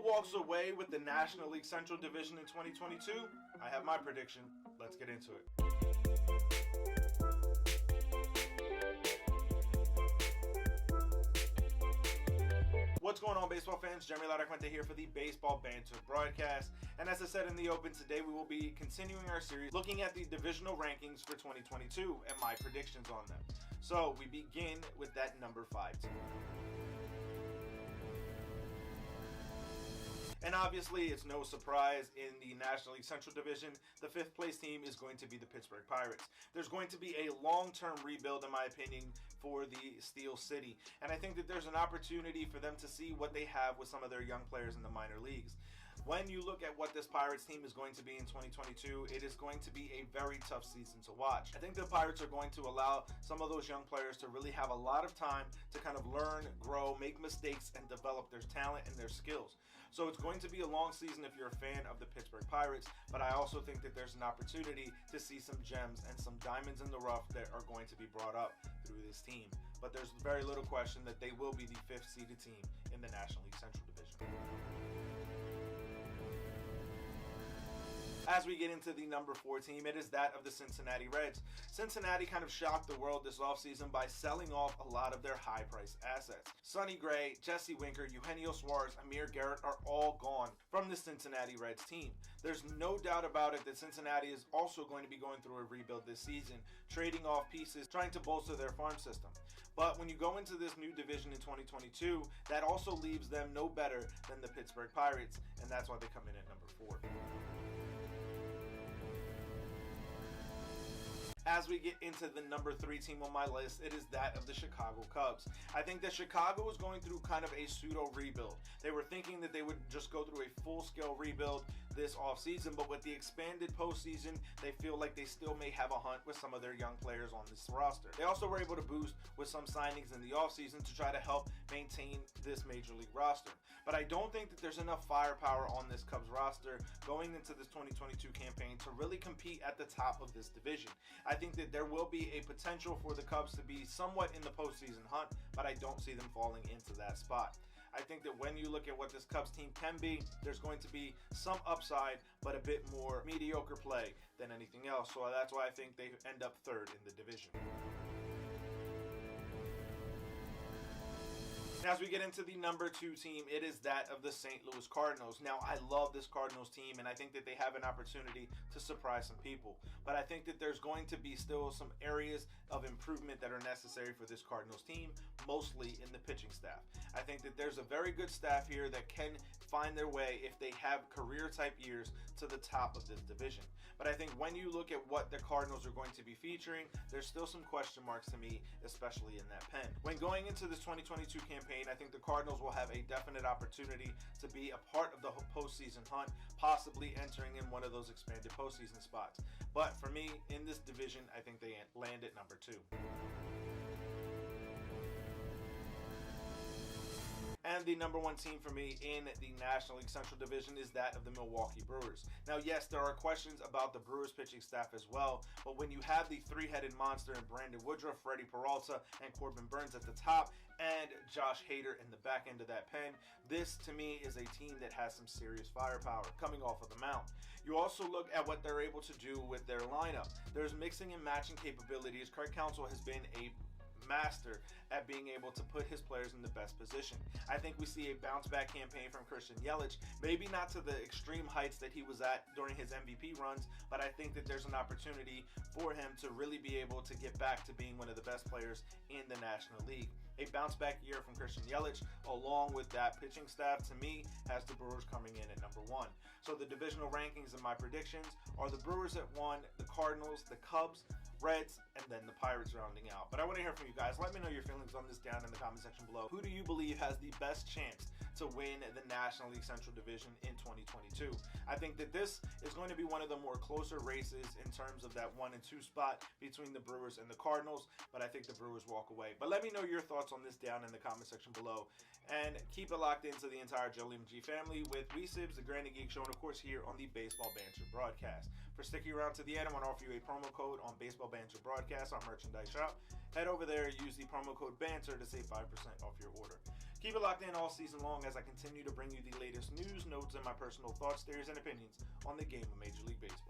walks away with the National League Central Division in 2022? I have my prediction. Let's get into it. What's going on, baseball fans? Jeremy Laracuente here for the Baseball Banter Broadcast. And as I said in the open, today we will be continuing our series looking at the divisional rankings for 2022 and my predictions on them. So we begin with that number 5 team. And obviously, it's no surprise in the National League Central Division, the 5th place team is going to be the Pittsburgh Pirates. There's going to be a long-term rebuild, in my opinion, for the Steel City. And I think that there's an opportunity for them to see what they have with some of their young players in the minor leagues. When you look at what this Pirates team is going to be in 2022, it is going to be a very tough season to watch. I think the Pirates are going to allow some of those young players to really have a lot of time to kind of learn, grow, make mistakes, and develop their talent and their skills. So it's going to be a long season if you're a fan of the Pittsburgh Pirates, but I also think that there's an opportunity to see some gems and some diamonds in the rough that are going to be brought up through this team. But there's very little question that they will be the 5th seeded team in the National League Central Division. As we get into the number 4 team, it is that of the Cincinnati Reds. Cincinnati kind of shocked the world this offseason by selling off a lot of their high-priced assets. Sonny Gray, Jesse Winker, Eugenio Suarez, Amir Garrett are all gone from the Cincinnati Reds team. There's no doubt about it that Cincinnati is also going to be going through a rebuild this season, trading off pieces, trying to bolster their farm system. But when you go into this new division in 2022, that also leaves them no better than the Pittsburgh Pirates, and that's why they come in at number 4. As we get into the number 3 team on my list, it is that of the Chicago Cubs. I think that Chicago is going through kind of a pseudo rebuild. They were thinking that they would just go through a full-scale rebuild this offseason, but with the expanded postseason, they feel like they still may have a hunt with some of their young players on this roster. They also were able to boost with some signings in the offseason to try to help maintain this major league roster. But I don't think that there's enough firepower on this Cubs roster going into this 2022 campaign to really compete at the top of this division. I think that there will be a potential for the Cubs to be somewhat in the postseason hunt, but I don't see them falling into that spot. I think that when you look at what this Cubs team can be, there's going to be some upside, but a bit more mediocre play than anything else. So that's why I think they end up 3rd in the division. As we get into the number 2 team, it is that of the St. Louis Cardinals. Now, I love this Cardinals team, and I think that they have an opportunity to surprise some people. But I think that there's going to be still some areas of improvement that are necessary for this Cardinals team, mostly in the pitching staff. I think that there's a very good staff here that can find their way, if they have career-type years, to the top of this division. But I think when you look at what the Cardinals are going to be featuring, there's still some question marks to me, especially in that pen. When going into this 2022 campaign, I think the Cardinals will have a definite opportunity to be a part of the postseason hunt, possibly entering in one of those expanded postseason spots. But for me, in this division, I think they land at number 2. And the number 1 team for me in the National League Central Division is that of the Milwaukee Brewers. Now, yes, there are questions about the Brewers pitching staff as well, but when you have the 3-headed monster in Brandon Woodruff, Freddie Peralta, and Corbin Burns at the top, and Josh Hader in the back end of that pen, this to me is a team that has some serious firepower coming off of the mound. You also look at what they're able to do with their lineup. There's mixing and matching capabilities. Craig Counsell has been a master at being able to put his players in the best position. I think we see a bounce back campaign from Christian Yelich, maybe not to the extreme heights that he was at during his MVP runs, but I think that there's an opportunity for him to really be able to get back to being one of the best players in the National League. A bounce back year from Christian Yelich, along with that pitching staff, to me, has the Brewers coming in at number 1. So the divisional rankings and my predictions are the Brewers at 1, the Cardinals, the Cubs, Reds, and then the Pirates rounding out. But I want to hear from you guys. Let me know your feelings on this down in the comment section below. Who do you believe has the best chance to win the National League Central Division in 2022? I think that this is going to be one of the more closer races in terms of that 1 and 2 spot between the Brewers and the Cardinals, but I think the Brewers walk away. But let me know your thoughts on this down in the comment section below, and keep it locked into the entire Joe G family with WeSibs, the Granny Geek Show, and of course here on the Baseball Banter Broadcast. For sticking around to the end, I want to offer you a promo code on Baseball Banter Broadcast, our merchandise shop. Head over there, use the promo code BANTER to save 5% off your order. Keep it locked in all season long as I continue to bring you the latest news, notes and my personal thoughts, theories, and opinions on the game of Major League Baseball.